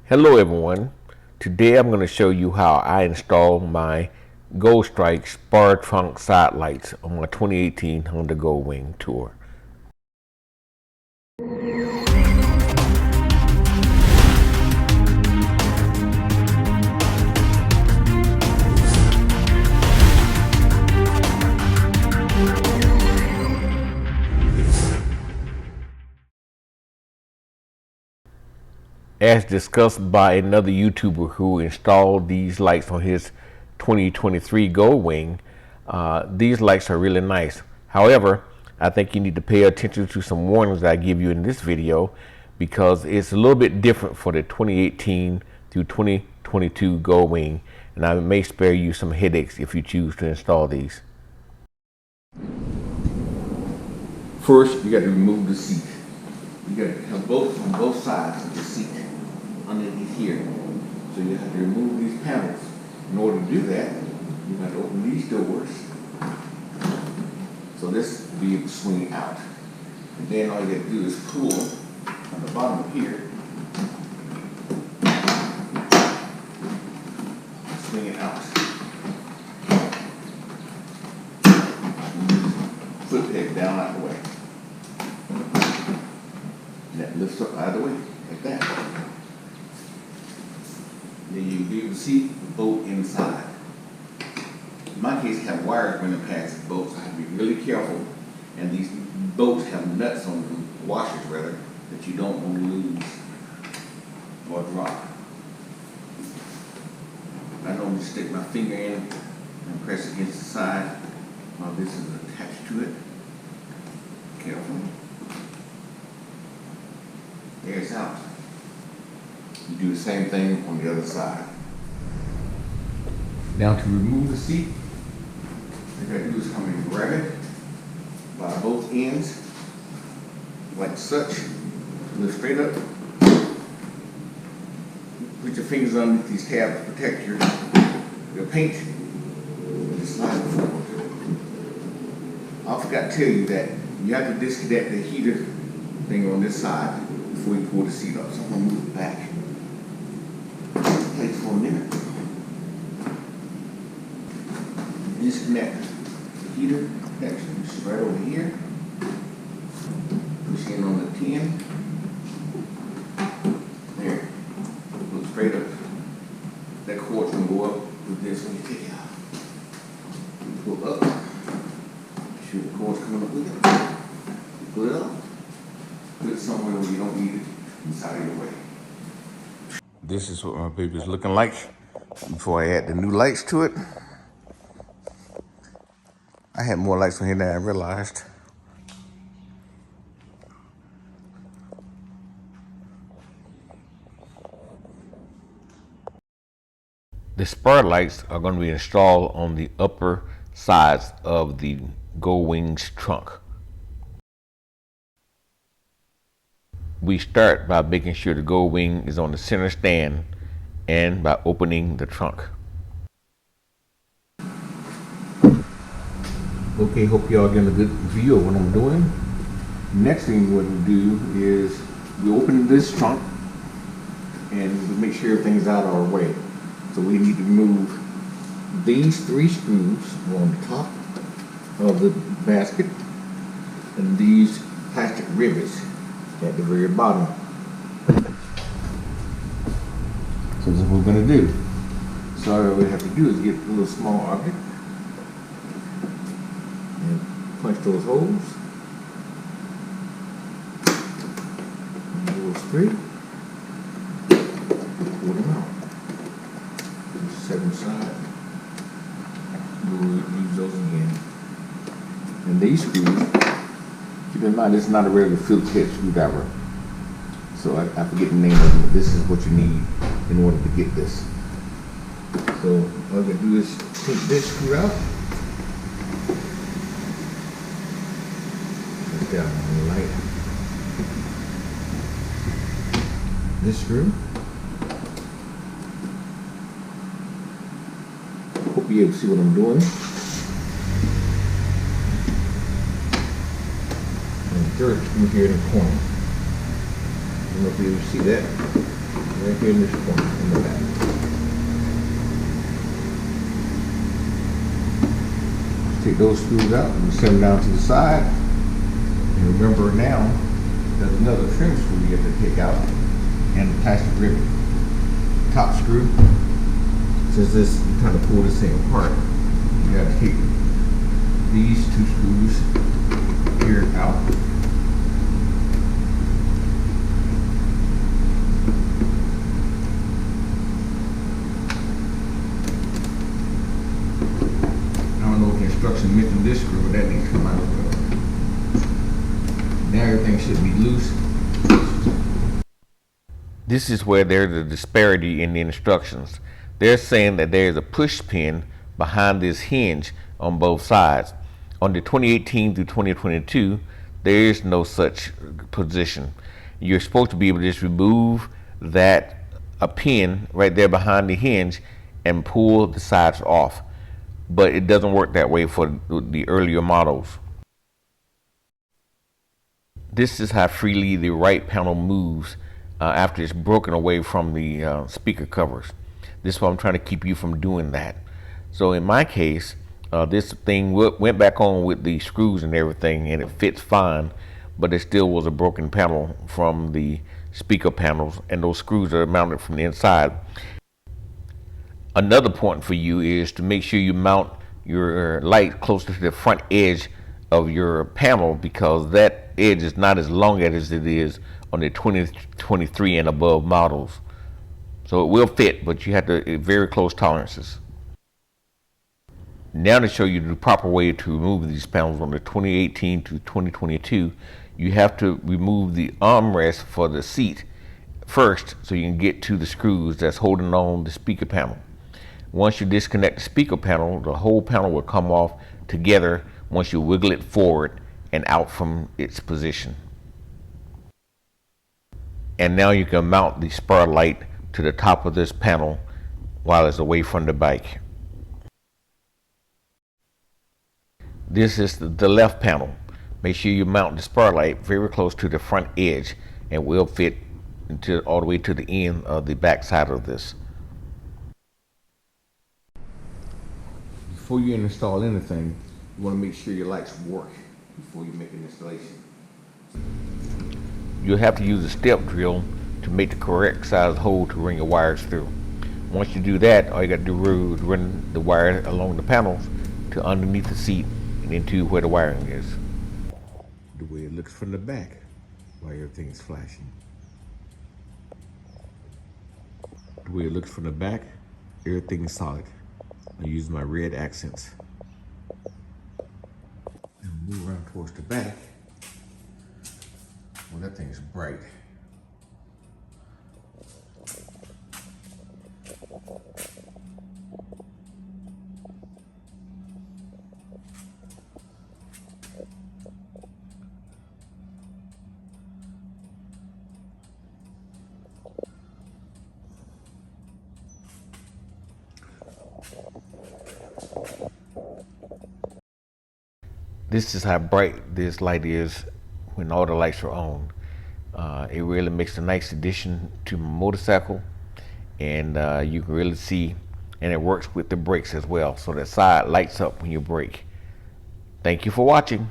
Hello everyone. Today I'm going to show you how I install my Goldstrike Spar trunk side lights on my 2018 Honda Goldwing tour. As discussed by another YouTuber who installed these lights on his 2023 Goldwing, these lights are really nice. However, I think you need to pay attention to some warnings that I give you in this video because it's a little bit different for the 2018 through 2022 Goldwing, and I may spare you some headaches if you choose to install these. First, you got to remove the seat. You got to have both on both sides of the seat underneath here. So you have to remove these panels. In order to do that, you have to open these doors. So this will be able to swing out. And then all you have to do is pull on the bottom of here. Swing it out. Flip the head down out of the way. And that lifts up out of the way, like that. Then you'll be able to see the bolt inside. In my case, I have wires running past the bolts. I have to be really careful. And these bolts have nuts on them, washers rather, that you don't want to lose or drop. I normally stick my finger in and press against the side while this is attached to it. Carefully. There it's out. You do the same thing on the other side. Now to remove the seat, all you gotta do is come and grab it by both ends, like such. Lift straight up. Put your fingers underneath these tabs to protect your paint. Just slide it forward. I forgot to tell you that you have to disconnect the heater thing on this side before you pull the seat up. So I'm gonna move it back. Place for a minute. Disconnect the heater connection, which is right over here. Push in on the pin. There. Look straight up. That cord's gonna go up with this when you take it out. Pull up. Make sure the cord's coming up with it. Pull it up. Put it somewhere where you don't need it inside of your way. This is what my baby's looking like before I add the new lights to it. I had more lights on here than I realized. The Spar lights are going to be installed on the upper sides of the Goldwing's trunk. We start by making sure the Goldwing is on the center stand and by opening the trunk. Okay, hope y'all getting a good view of what I'm doing. Next thing we're going to do is we open this trunk and we make sure everything's out of our way. So we need to remove these 3 screws on the top of the basket and these plastic rivets at the very bottom. So this is what we're going to do. So all we have to do is get a little small object and punch those holes. And a little straight. Pull them out. Set them aside. We'll use those again. And these screws, keep in mind, this is not a regular Phillips head screwdriver. So I forget the name of it, but this is what you need in order to get this. So all I'm going to do is take this screw out. Put that on the light. This screw. Hope you're able to see what I'm doing. And the third screw here in the corner. I don't know if you see that. right here in this corner in the back. Take those screws out and send them down to the side. And remember now, there's another trim screw you have to take out and the plastic ribbon. Top screw. Since this, you kind of pull this thing apart, you got to take these two screws here out. I don't know if the instructions mentioned this screw, but that needs to come out as well. Now everything should be loose. This is where there's a disparity in the instructions. They're saying that there's a push pin behind this hinge on both sides. On the 2018 through 2022, there is no such position. You're supposed to be able to just remove that a pin right there behind the hinge and pull the sides off. But it doesn't work that way for the earlier models. This is how freely the right panel moves after it's broken away from the speaker covers. This is why I'm trying to keep you from doing that. So in my case, this thing went back on with the screws and everything, and it fits fine, but there still was a broken panel from the speaker panels, and those screws are mounted from the inside. Another point for you is to make sure you mount your light closer to the front edge of your panel, because that edge is not as long as it is on the 2023 and above models. So it will fit, but you have to very close tolerances. Now to show you the proper way to remove these panels on the 2018 to 2022, you have to remove the armrest for the seat first so you can get to the screws that's holding on the speaker panel. Once you disconnect the speaker panel, the whole panel will come off together once you wiggle it forward and out from its position. And now you can mount the Spar light to the top of this panel while it's away from the bike. This is the left panel. Make sure you mount the Spar light very close to the front edge, and will fit all the way to the end of the back side of this. Before you install anything, you want to make sure your lights work before you make an installation. You'll have to use a step drill to make the correct size hole to run your wires through. Once you do that, all you got to do is run the wire along the panels to underneath the seat and into where the wiring is. The way it looks from the back while everything is flashing. The way it looks from the back, everything is solid. I use my red accents. And move around towards the back. Well, that thing is bright. This is how bright this light is when all the lights are on. It really makes a nice addition to my motorcycle, and you can really see, and it works with the brakes as well, so the side lights up when you brake. Thank you for watching.